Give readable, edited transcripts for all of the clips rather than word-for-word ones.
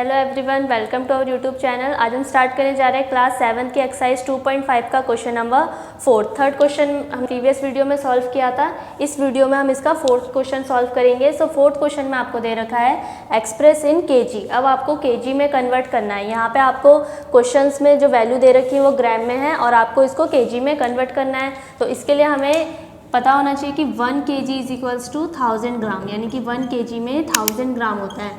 Hello everyone, welcome to our YouTube channel. आज हम start करने जा रहे हैं क्लास 7 की एक्सरसाइज 2.5 का क्वेश्चन नंबर 4। थर्ड क्वेश्चन हम प्रीवियस वीडियो में सॉल्व किया था। इस वीडियो में हम इसका फोर्थ क्वेश्चन सॉल्व करेंगे। सो फोर्थ क्वेश्चन में आपको दे रखा है एक्सप्रेस इन केजी। अब आपको केजी में कन्वर्ट करना है। यहाँ पे आपको क्वेश्चन में जो वैल्यू दे रखी है वो ग्राम में है और आपको इसको केजी में कन्वर्ट करना है। तो इसके लिए हमें पता होना चाहिए कि 1 kg इज इक्वल्स टू 1000 ग्राम, यानी कि 1 kg में 1000 ग्राम होता है।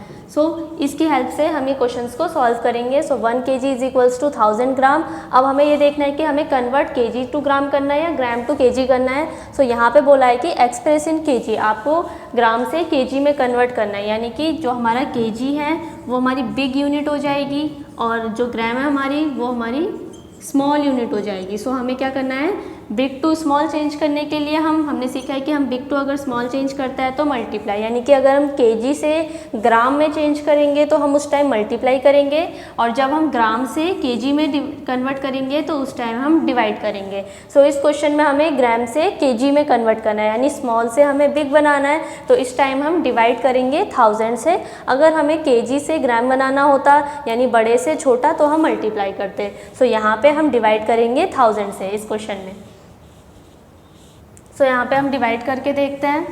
इसकी हेल्प से हम ये क्वेश्चंस को सॉल्व करेंगे। 1 kg इज इक्वल्स टू 1000 ग्राम। अब हमें ये देखना है कि हमें कन्वर्ट kg टू ग्राम करना है या ग्राम टू kg करना है। यहाँ पे बोला है कि एक्सप्रेस इन kg, आपको ग्राम से kg में कन्वर्ट करना है, यानी कि जो हमारा kg है वो हमारी बिग यूनिट हो जाएगी और जो ग्राम है हमारी वो हमारी स्मॉल यूनिट हो जाएगी। हमें क्या करना है, बिग टू स्मॉल चेंज करने के लिए हमने सीखा है कि हम बिग टू अगर स्मॉल चेंज करता है तो मल्टीप्लाई, यानी कि अगर हम केजी से ग्राम में चेंज करेंगे तो हम उस टाइम मल्टीप्लाई करेंगे और जब हम ग्राम से केजी में कन्वर्ट करेंगे तो उस टाइम हम डिवाइड करेंगे। इस क्वेश्चन में हमें ग्राम से केजी में कन्वर्ट करना है, यानी स्मॉल से हमें बिग बनाना है। तो इस टाइम हम डिवाइड करेंगे 1000 से। अगर हमें केजी से ग्राम बनाना होता यानी बड़े से छोटा तो हम मल्टीप्लाई करते। यहाँ पे हम डिवाइड करेंगे 1000 से इस क्वेश्चन में। यहाँ पे हम डिवाइड करके देखते हैं।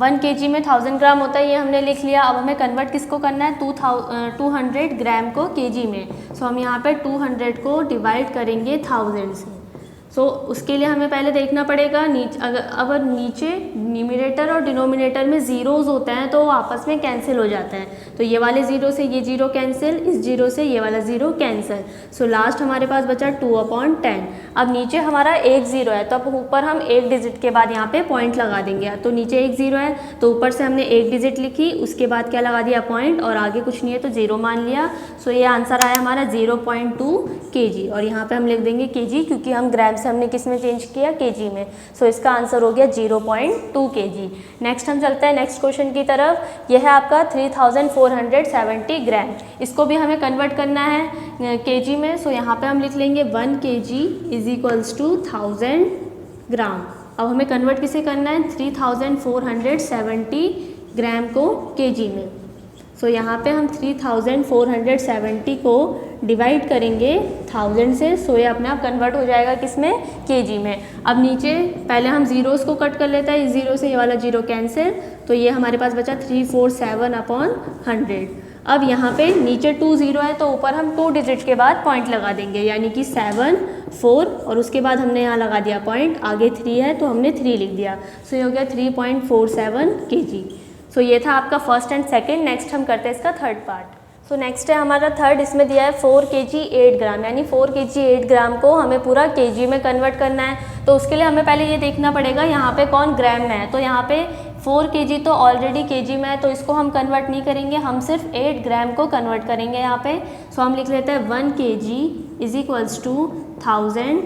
1 kg में 1000 ग्राम होता है, ये हमने लिख लिया। अब हमें कन्वर्ट किसको करना है, 200 ग्राम को केजी में। हम यहाँ पे 200 को डिवाइड करेंगे 1000 से। उसके लिए हमें पहले देखना पड़ेगा अगर नीचे न्यूमरेटर और डिनोमिनेटर में ज़ीरोज़ होते हैं तो वो आपस में कैंसिल हो जाते हैं। तो ये वाले ज़ीरो से ये ज़ीरो कैंसिल, इस ज़ीरो से ये वाला ज़ीरो कैंसिल। लास्ट हमारे पास बचा 2/10। अब नीचे हमारा एक ज़ीरो है तो अब ऊपर हम एक डिजिट के बाद यहाँ पे पॉइंट लगा देंगे। तो नीचे एक ज़ीरो है तो ऊपर से हमने एक डिजिट लिखी, उसके बाद क्या लगा दिया, पॉइंट, और आगे कुछ नहीं है तो ज़ीरो मान लिया। ये आंसर आया हमारा 0.2 kg और यहाँ पर हम लिख देंगे kg क्योंकि हम ग्राम से हमने किस में चेंज किया, केजी में। इसका आंसर हो गया 0.2 kg। नेक्स्ट हम चलते हैं नेक्स्ट क्वेश्चन की तरफ। यह है आपका 3470 ग्राम। इसको भी हमें कन्वर्ट करना है केजी में। यहाँ पे हम लिख लेंगे 1 kg इज इक्वल्स टू 1000 ग्राम। अब हमें कन्वर्ट किसे करना है, 3470 ग्राम को केजी में। यहाँ पे हम 3470 को डिवाइड करेंगे 1000 से। ये अपने आप कन्वर्ट हो जाएगा किसमें, केजी में। अब नीचे पहले हम ज़ीरोज़ को कट कर लेते हैं, इस ज़ीरो से ये वाला ज़ीरो कैंसिल, तो ये हमारे पास बचा 347/100। अब यहाँ पे नीचे 2 ज़ीरो है तो ऊपर हम 2 डिजिट के बाद पॉइंट लगा देंगे, यानी कि 7 4 और उसके बाद हमने यहाँ लगा दिया पॉइंट, आगे 3 है तो हमने 3 लिख दिया। ये हो गया 3.47 kg। ये था आपका फर्स्ट एंड सेकंड। नेक्स्ट हम करते हैं इसका थर्ड पार्ट। नेक्स्ट है हमारा थर्ड। इसमें दिया है 4 kg 8 ग्राम, यानी 4 kg 8 ग्राम को हमें पूरा केजी में कन्वर्ट करना है। तो उसके लिए हमें पहले ये देखना पड़ेगा यहाँ पे कौन ग्राम में है। तो यहाँ पे 4 kg तो ऑलरेडी केजी में है तो इसको हम कन्वर्ट नहीं करेंगे, हम सिर्फ 8 ग्राम को कन्वर्ट करेंगे यहाँ पे। हम लिख लेते हैं 1 kg इज इक्वल्स टू 1000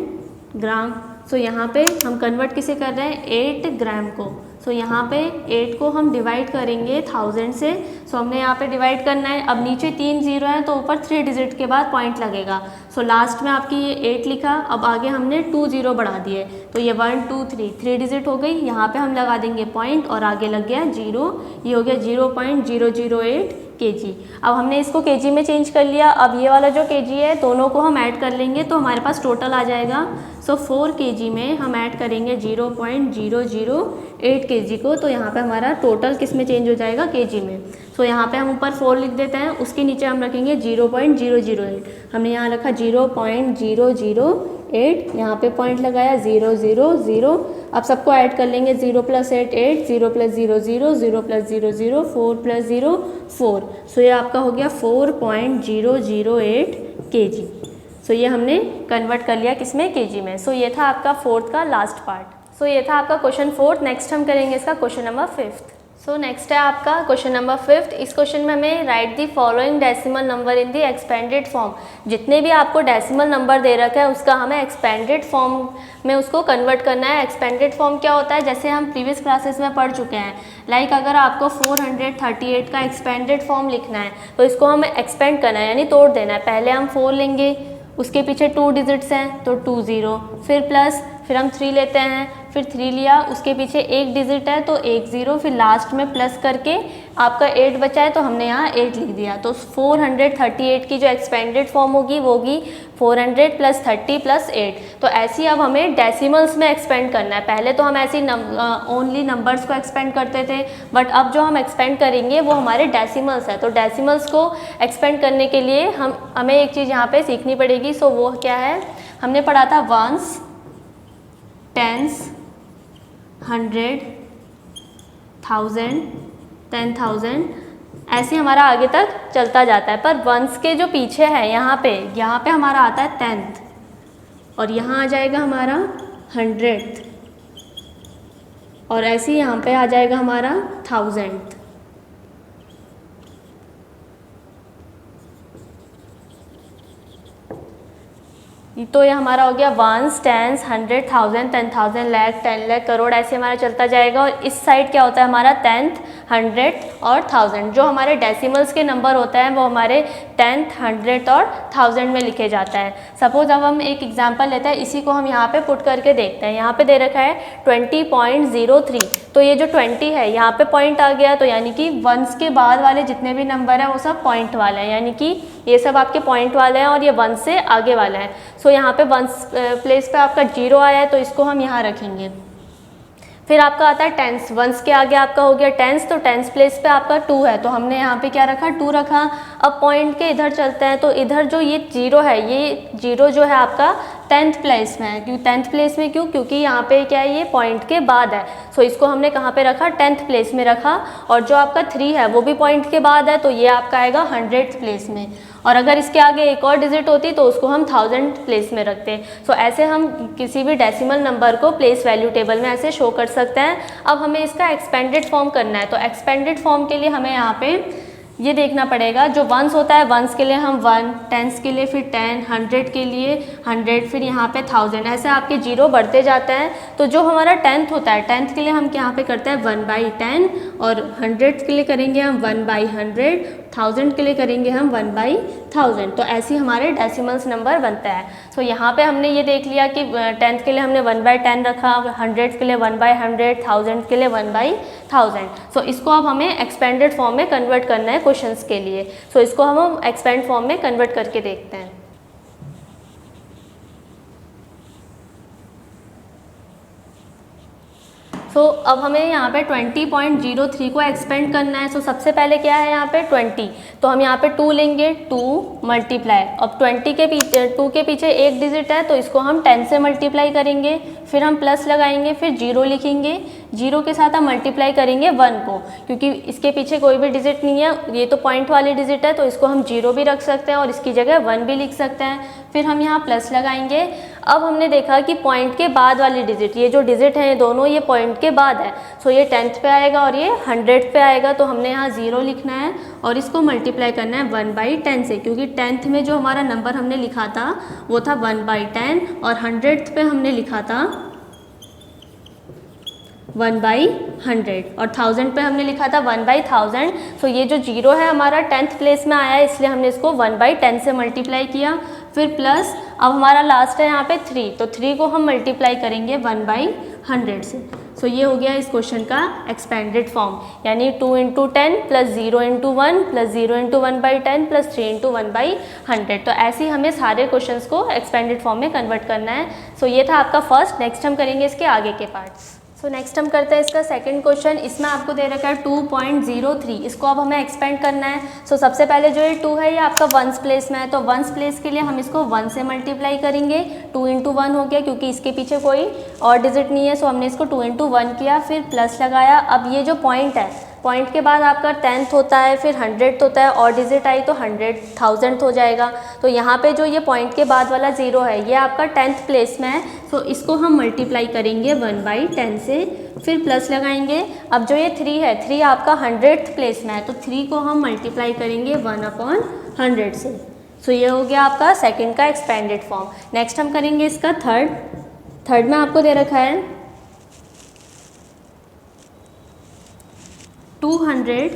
ग्राम। यहाँ पे हम कन्वर्ट किसे कर रहे हैं, 8 ग्राम को। यहाँ पे 8 को हम डिवाइड करेंगे 1000 से। हमने यहाँ पे डिवाइड करना है। अब नीचे 3 ज़ीरो है तो ऊपर 3 डिजिट के बाद पॉइंट लगेगा। लास्ट में आपकी ये 8 लिखा, अब आगे हमने 2 ज़ीरो बढ़ा दिए तो ये 1 2 3 डिजिट हो गई। यहाँ पे हम लगा देंगे पॉइंट और आगे लग गया 0, ये हो गया 0.008 kg। अब हमने इसको केजी में चेंज कर लिया। अब ये वाला जो केजी है दोनों को हम ऐड कर लेंगे तो हमारे पास टोटल आ जाएगा। 4 kg में हम ऐड करेंगे 0.008 kg को, तो यहाँ पे हमारा टोटल किस में चेंज हो जाएगा, केजी में। यहाँ पे हम ऊपर 4 लिख देते हैं, उसके नीचे हम रखेंगे 0.008। हमने यहाँ रखा 0.008, यहाँ पे पॉइंट लगाया 0 0 0। अब सबको ऐड कर लेंगे, 0 + 8 8, 0 + 0 0, 0 + 0 0, 4 + 0 4। ये आपका हो गया 4.008 kg। ये हमने कन्वर्ट कर लिया किसमें, केजी में। ये था आपका फोर्थ का लास्ट पार्ट। ये था आपका क्वेश्चन फोर्थ। नेक्स्ट हम करेंगे इसका क्वेश्चन नंबर फिफ्थ। नेक्स्ट है आपका क्वेश्चन नंबर फिफ्थ। इस क्वेश्चन में हमें right the following decimal number in the expanded form. जितने भी आपको डेसिमल नंबर दे रखा है उसका हमें एक्सपेंडेड फॉर्म में उसको कन्वर्ट करना है। एक्सपेंडेड फॉर्म क्या होता है, जैसे हम प्रीवियस क्लासेस में पढ़ चुके हैं। लाइक अगर आपको 438 का एक्सपेंडेड फॉर्म लिखना है तो इसको हमें एक्सपेंड करना है, यानी तोड़ देना है। पहले हम 4 लेंगे, उसके पीछे 2 डिजिट्स हैं तो 2 0, फिर प्लस, फिर हम 3 लेते हैं, फिर 3 लिया, उसके पीछे एक डिजिट है तो एक 0, फिर लास्ट में प्लस करके आपका 8 बचा है तो हमने यहाँ 8 लिख दिया। तो 438 की जो एक्सपेंडेड फॉर्म होगी वो होगी 400 + 30 + 8। तो ऐसी अब हमें डेसिमल्स में एक्सपेंड करना है। पहले तो हम ऐसी ओनली नंबर्स को एक्सपेंड करते थे, बट अब जो हम एक्सपेंड करेंगे वो हमारे डेसिमल्स है। तो डेसिमल्स को एक्सपेंड करने के लिए हमें एक चीज़ यहाँ पे सीखनी पड़ेगी। सो वो क्या है, हमने पढ़ा था वंस, टेंस, 100, 1000, 10,000, ऐसे हमारा आगे तक चलता जाता है। पर वंस के जो पीछे है यहाँ पे हमारा आता है 10th, और यहाँ आ जाएगा हमारा 100th, और ऐसे ही यहाँ पे आ जाएगा हमारा 1000th। तो ये हमारा हो गया वंस, टेंस, 100, 1000, 10,000, लाख, 10 लाख, करोड़, ऐसे हमारा चलता जाएगा। और इस साइड क्या होता है हमारा 10th, 100 और 1000। जो हमारे डेसिमल्स के नंबर होता है वो हमारे 10th, 100 और 1000 में लिखे जाता है। सपोज अब हम एक एग्जांपल लेते हैं, इसी को हम यहाँ पे पुट करके देखते हैं। यहाँ पे दे रखा है 20.03, तो ये जो 20 है यहाँ पे पॉइंट आ गया, तो यानी कि वंस के बाद वाले जितने भी नंबर हैं वो सब पॉइंट वाले हैं, यानी कि ये सब आपके पॉइंट वाले हैं और ये वन से आगे वाला है। सो यहाँ पे वंस प्लेस पे आपका 0 आया है तो इसको हम यहाँ रखेंगे। फिर आपका आता है टेंस, वंस के आगे आपका हो गया टेंस, तो टेंस प्लेस पे आपका 2 है तो हमने यहाँ पे क्या रखा, 2 रखा। अब पॉइंट के इधर चलते हैं, तो इधर जो ये 0 है, ये 0 जो है आपका 10th प्लेस में है। क्यों 10th प्लेस में, क्योंकि यहाँ पे क्या है, ये पॉइंट के बाद है। सो इसको हमने कहाँ पे रखा, 10th प्लेस में रखा। और जो आपका 3 है वो भी पॉइंट के बाद है, तो ये आपका आएगा 100th प्लेस में। और अगर इसके आगे एक और डिजिट होती तो उसको हम 1000th प्लेस में रखते। सो ऐसे हम किसी भी डेसिमल नंबर को प्लेस वैल्यू टेबल में ऐसे शो कर सकते हैं। अब हमें इसका एक्सपेंडेड फॉर्म करना है, तो एक्सपेंडेड फॉर्म के लिए हमें यहाँ पे ये देखना पड़ेगा, जो वंस होता है वंस के लिए हम 1, टेंस के लिए फिर 10, 100 के लिए 100, फिर यहाँ पे 1000, ऐसे आपके 0 बढ़ते जाते हैं। तो जो हमारा 10th होता है, 10th के लिए हम यहाँ पे करते हैं 1/10, और 100 के लिए करेंगे हम 1/100, 1000 के लिए करेंगे हम 1/1000। तो ऐसे हमारे डेसिमल्स नंबर बनता है। सो यहाँ पे हमने ये देख लिया कि 10th के लिए हमने 1/10 रखा, 100 के लिए 1/100, 1000 के लिए 1/1000। सो इसको अब हमें एक्सपेंडेड फॉर्म में कन्वर्ट करना है क्वेश्चंस के लिए। सो इसको हम एक्सपेंड फॉर्म में कन्वर्ट करके देखते हैं। सो अब हमें यहाँ पे 20.03 को एक्सपेंड करना है। सो सबसे पहले क्या है यहाँ पे 20, तो हम यहाँ पे 2 लेंगे, 2 मल्टीप्लाई। अब 20 के पीछे 2 के पीछे एक डिजिट है तो इसको हम 10 से मल्टीप्लाई करेंगे, फिर हम प्लस लगाएंगे, फिर 0 लिखेंगे, 0 के साथ हम मल्टीप्लाई करेंगे 1 को, क्योंकि इसके पीछे कोई भी डिजिट नहीं है, ये तो पॉइंट वाली डिजिट है तो इसको हम 0 भी रख सकते हैं और इसकी जगह 1 भी लिख सकते हैं। फिर हम यहाँ प्लस लगाएंगे। अब हमने देखा कि पॉइंट के बाद वाली डिजिट, ये जो डिजिट है ये दोनों ये पॉइंट के बाद है, सो ये 10th पे आएगा और ये 100th पे आएगा। तो हमने यहाँ 0 लिखना है और इसको मल्टीप्लाई करना है 1/10 से, क्योंकि 10th में जो हमारा नंबर हमने लिखा था वो था 1/10 और 100th पे हमने लिखा था 1/100 और 1000 पे हमने लिखा था 1/1000। सो ये जो 0 है हमारा 10th प्लेस में आया है, इसलिए हमने इसको 1/10 से मल्टीप्लाई किया, फिर प्लस। अब हमारा लास्ट है यहाँ पे 3, तो 3 को हम मल्टीप्लाई करेंगे 1/100 से। सो ये हो गया इस क्वेश्चन का एक्सपेंडेड फॉर्म, यानी 2 × 10 + 0 × 1 + 0 × 1/10 + 3 × 1/100। तो ऐसे ही हमें सारे क्वेश्चंस को एक्सपेंडेड फॉर्म में कन्वर्ट करना है। सो ये था आपका फर्स्ट। नेक्स्ट हम करेंगे इसके आगे के पार्ट्स। सो नेक्स्ट हम करते हैं इसका सेकंड क्वेश्चन। इसमें आपको दे रखा है 2.03, इसको अब हमें एक्सपेंड करना है। सो सबसे पहले जो ये 2 है ये आपका वंस प्लेस में है, तो वंस प्लेस के लिए हम इसको 1 से मल्टीप्लाई करेंगे। 2 × 1 हो गया, क्योंकि इसके पीछे कोई और डिजिट नहीं है, सो हमने इसको 2 × 1 किया, फिर प्लस लगाया। अब ये जो पॉइंट है, पॉइंट के बाद आपका 10th होता है, फिर 100th होता है, और डिजिट आई तो 1000th हो जाएगा। तो यहाँ पे जो ये पॉइंट के बाद वाला 0 है ये आपका 10th प्लेस में है, तो इसको हम मल्टीप्लाई करेंगे 1/10 से, फिर प्लस लगाएंगे। अब जो ये 3 है, 3 आपका 100th प्लेस में है, तो 3 को हम मल्टीप्लाई करेंगे 1/100 से। सो ये हो गया आपका सेकंड का एक्सपेंडेड फॉर्म। नेक्स्ट हम करेंगे इसका थर्ड में आपको दे रखा है 200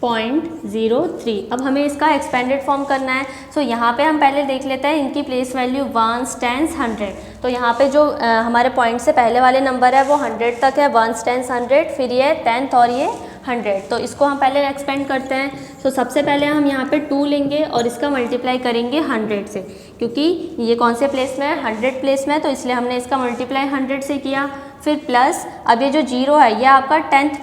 0.03। अब हमें इसका एक्सपेंडेड फॉर्म करना है। सो यहाँ पे हम पहले देख लेते हैं इनकी प्लेस वैल्यू वंस, टेंस, 100। तो यहाँ पे जो हमारे पॉइंट से पहले वाले नंबर है वो 100 तक है, वंस, टेंस, 100, फिर ये 10th और ये 100। तो इसको हम पहले एक्सपेंड करते हैं। सो सबसे पहले हम यहाँ पे 2 लेंगे और इसका मल्टीप्लाई करेंगे 100 से, क्योंकि ये कौन से प्लेस में है, 100 प्लेस में है, तो इसलिए हमने इसका मल्टीप्लाई 100 से किया। फिर प्लस अब ये जो 0 है ये आपका 10th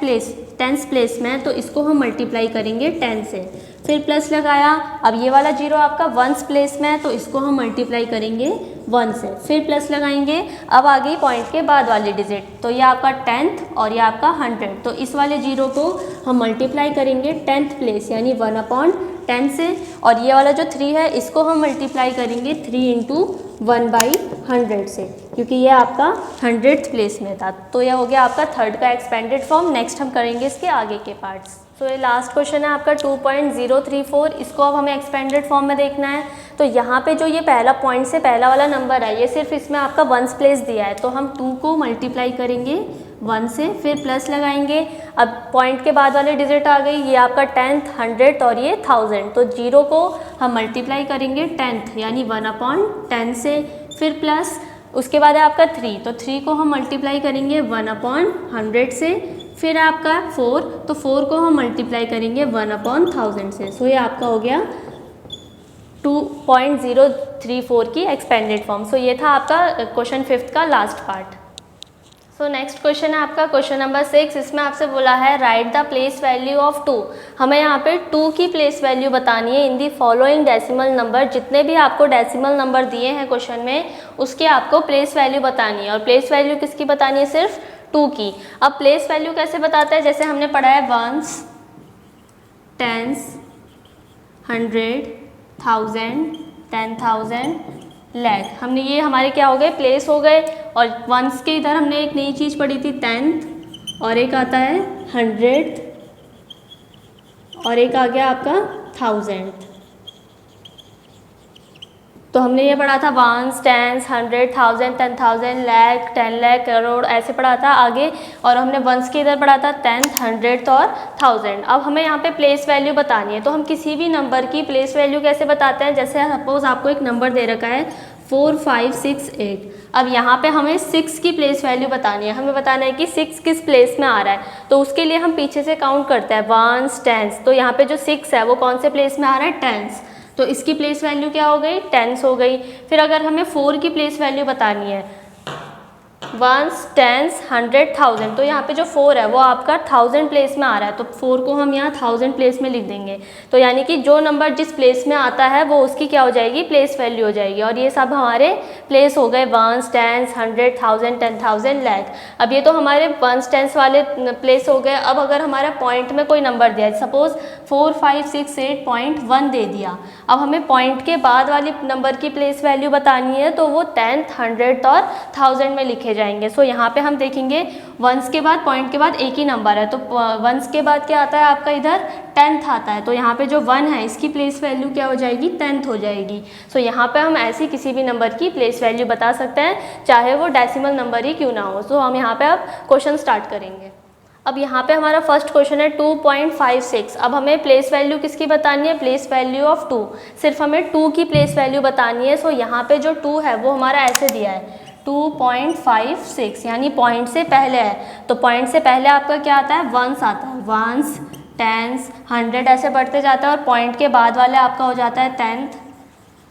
प्लेस में है, तो इसको हम मल्टीप्लाई करेंगे 10 से। फिर प्लस लगाया। अब ये वाला 0 आपका 1st प्लेस में है, तो इसको हम मल्टीप्लाई करेंगे 1 से। फिर प्लस लगाएंगे। अब आ गई पॉइंट के बाद वाली डिजिट, तो ये आपका 10th और ये आपका 100। तो इस वाले 0 को हम मल्टीप्लाई करेंगे 10th प्लेस यानी 1/10 से। और ये वाला जो 3 है इसको हम मल्टीप्लाई करेंगे 3 × 1/100 से, क्योंकि ये आपका 100th प्लेस में था। तो यह हो गया आपका थर्ड का एक्सपेंडेड फॉर्म। नेक्स्ट हम करेंगे इसके आगे के पार्ट्स। तो ये लास्ट क्वेश्चन है आपका 2.034। इसको अब हमें एक्सपेंडेड फॉर्म में देखना है। तो यहाँ पे जो ये पहला पॉइंट से पहला वाला नंबर है ये सिर्फ इसमें आपका 1st प्लेस दिया है, तो हम 2 को मल्टीप्लाई करेंगे 1 से, फिर प्लस लगाएंगे। अब पॉइंट के बाद वाली डिजिट आ गई, ये आपका 10th, 100 और ये 1000। तो 0 को हम मल्टीप्लाई करेंगे 10th यानी 1/10 से, फिर प्लस उसके बाद है आपका 3, तो 3 को हम मल्टीप्लाई करेंगे 1/100 से, फिर आपका 4, तो 4 को हम मल्टीप्लाई करेंगे 1/1000 से। सो ये आपका हो गया 2.034 की एक्सपेंडेड फॉर्म। सो ये था आपका क्वेश्चन 5th का last part. So next question है आपका क्वेश्चन नंबर 6। इसमें आपसे बोला है right the place value of 2। हमें यहाँ पे 2 की प्लेस वैल्यू बतानी है इन दी फॉलोइंग डेसिमल नंबर। जितने भी आपको डेसिमल नंबर दिए हैं क्वेश्चन में उसकी आपको प्लेस वैल्यू बतानी है। और प्लेस वैल्यू किसकी बतानी है, सिर्फ 2 की। अब प्लेस वैल्यू कैसे बताते हैं, जैसे हमने पढ़ा है वंस, टेंस, 100, 1000, 10,000, लैख। हमने ये हमारे क्या हो गए, प्लेस हो गए। और वंस के इधर हमने एक नई चीज़ पढ़ी थी 10th, और एक आता है 100th, और एक आ गया आपका 1000th। तो हमने ये पढ़ा था वंस, टेंस, 100, 1000, 10,000, लैख, 10 लाख, करोड़, ऐसे पढ़ा था आगे। और हमने वंस के इधर पढ़ा था 10th, 100th और 1000। अब हमें यहाँ पे प्लेस वैल्यू बतानी है। तो हम किसी भी नंबर की प्लेस वैल्यू कैसे बताते हैं, जैसे सपोज आपको एक नंबर दे रखा है 4, 5, 6, 8। अब यहाँ पे हमें 6 की प्लेस वैल्यू बतानी है। हमें बताना है कि 6 किस प्लेस में आ रहा है। तो उसके लिए हम पीछे से काउंट करते हैं वंस, टेंस। तो यहाँ पे जो 6 है वो कौन से प्लेस में आ रहा है, टेंस। तो इसकी प्लेस वैल्यू क्या हो गई, टेंस हो गई। फिर अगर हमें 4 की प्लेस वैल्यू बतानी है, वंस, टेंस, 100, 1000, तो यहाँ पे जो 4 है वो आपका 1000 प्लेस में आ रहा है। तो 4 को हम यहाँ 1000 प्लेस में लिख देंगे। तो यानी कि जो नंबर जिस प्लेस में आता है वो उसकी क्या हो जाएगी, प्लेस वैल्यू हो जाएगी। और ये सब हमारे प्लेस हो गए वंस, टेंस, 100, 1000, 10,000, लैख। अब ये तो हमारे वंस, टेंस वाले प्लेस हो गए। अब अगर हमारा पॉइंट में कोई नंबर दिया है, सपोज 4, 5, 6, 8.1 दे दिया। अब हमें पॉइंट के बाद वाली नंबर की प्लेस वैल्यू बतानी है, तो वो 10th, 100th और 1000 में लिखे जाएंगे। सो यहाँ पे हम देखेंगे वंस के बाद पॉइंट के बाद एक ही नंबर है, तो वंस के बाद क्या आता है आपका इधर 10th आता है। तो यहाँ पे जो 1 है इसकी प्लेस वैल्यू क्या हो जाएगी, 10th हो जाएगी। सो यहाँ पे हम ऐसी किसी भी नंबर की प्लेस वैल्यू बता सकते हैं, चाहे वो डेसिमल नंबर ही क्यों ना हो। सो हम यहाँ पे अब क्वेश्चन स्टार्ट करेंगे। अब यहाँ पे हमारा फर्स्ट क्वेश्चन है 2.56। अब हमें प्लेस वैल्यू किसकी बतानी है, प्लेस वैल्यू ऑफ 2। सिर्फ हमें 2 की प्लेस वैल्यू बतानी है। सो यहाँ पे जो 2 है वो हमारा ऐसे दिया है 2.56, यानी पॉइंट से पहले है। तो पॉइंट से पहले आपका क्या आता है, वंस आता है, वंस, टेंस, 100 ऐसे बढ़ते जाता है। और पॉइंट के बाद वाले आपका हो जाता है 10th,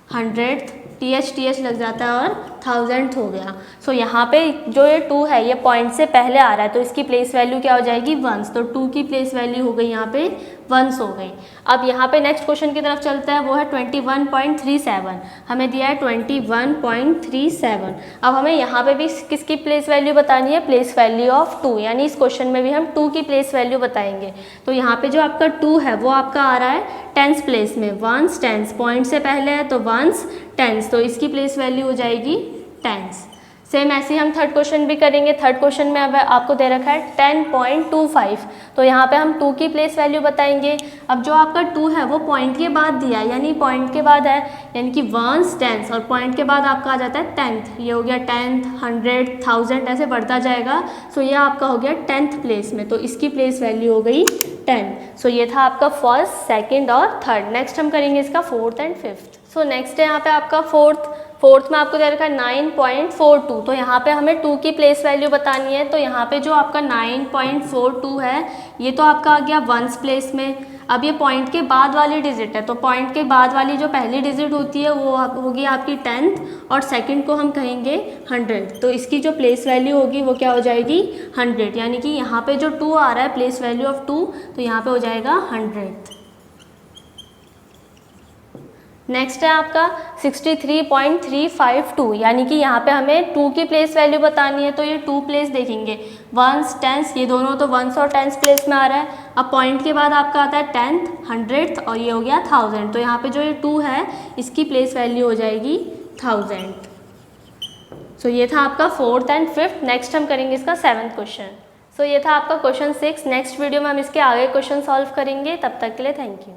100th, TH लग जाता है और 1000th हो गया। सो यहाँ पे जो ये 2 है ये पॉइंट से पहले आ रहा है, तो इसकी प्लेस वैल्यू क्या हो जाएगी, वंस। तो 2 की प्लेस वैल्यू हो गई यहाँ पे वंस हो गई। अब यहाँ पे नेक्स्ट क्वेश्चन की तरफ चलते हैं, वो है 21.37। हमें दिया है 21.37। अब हमें यहाँ पे भी किसकी प्लेस वैल्यू बतानी है, प्लेस वैल्यू ऑफ 2, यानी इस क्वेश्चन में भी हम 2 की प्लेस वैल्यू बताएंगे। तो यहाँ पे जो आपका 2 है वो आपका आ रहा है 10th प्लेस में, वंस, टेंस। पॉइंट से पहले है तो वंस, टेंस, तो इसकी प्लेस वैल्यू हो जाएगी टेंस। सेम ऐसे ही हम थर्ड क्वेश्चन भी करेंगे। थर्ड क्वेश्चन में अब आपको दे रखा है 10.25। तो यहाँ पे हम 2 की प्लेस वैल्यू बताएंगे। अब जो आपका 2 है वो पॉइंट के बाद दिया है, यानी पॉइंट के बाद है, यानी कि वंस, टेंस, और पॉइंट के बाद आपका आ जाता है 10th। ये हो गया 10th, 100, 1000 ऐसे बढ़ता जाएगा। सो ये आपका हो गया 10th प्लेस में, तो इसकी प्लेस वैल्यू हो गई 10। सो ये था आपका फर्स्ट, सेकंड और थर्ड। नेक्स्ट हम करेंगे इसका fourth and fifth. So next है यहाँ पे आपका फोर्थ में आपको दे रखा है 9.42। तो यहाँ पे हमें 2 की प्लेस वैल्यू बतानी है। तो यहाँ पे जो आपका 9.42 है ये तो आपका आ गया वंस प्लेस में। अब ये पॉइंट के बाद वाली डिजिट है, तो पॉइंट के बाद वाली जो पहली डिजिट होती है वो होगी आपकी 10th और सेकंड को हम कहेंगे 100। तो इसकी जो प्लेस वैल्यू होगी वो क्या हो जाएगी 100, यानी कि यहाँ पे जो 2 आ रहा है प्लेस वैल्यू ऑफ 2, तो यहाँ पे हो जाएगा 100। नेक्स्ट है आपका 63.352, यानी कि यहाँ पे हमें 2 की प्लेस वैल्यू बतानी है। तो ये 2 प्लेस देखेंगे, वंस, टेंस, ये दोनों तो वंस और टेंस प्लेस में आ रहा है। अब पॉइंट के बाद आपका आता है 10th, 100th और ये हो गया 1000। तो यहाँ पे जो ये 2 है इसकी प्लेस वैल्यू हो जाएगी 1000। सो ये था आपका फोर्थ एंड फिफ्थ। नेक्स्ट हम करेंगे इसका 7th क्वेश्चन। सो ये था आपका क्वेश्चन 6। नेक्स्ट वीडियो में हम इसके आगे क्वेश्चन सॉल्व करेंगे। तब तक के लिए थैंक यू।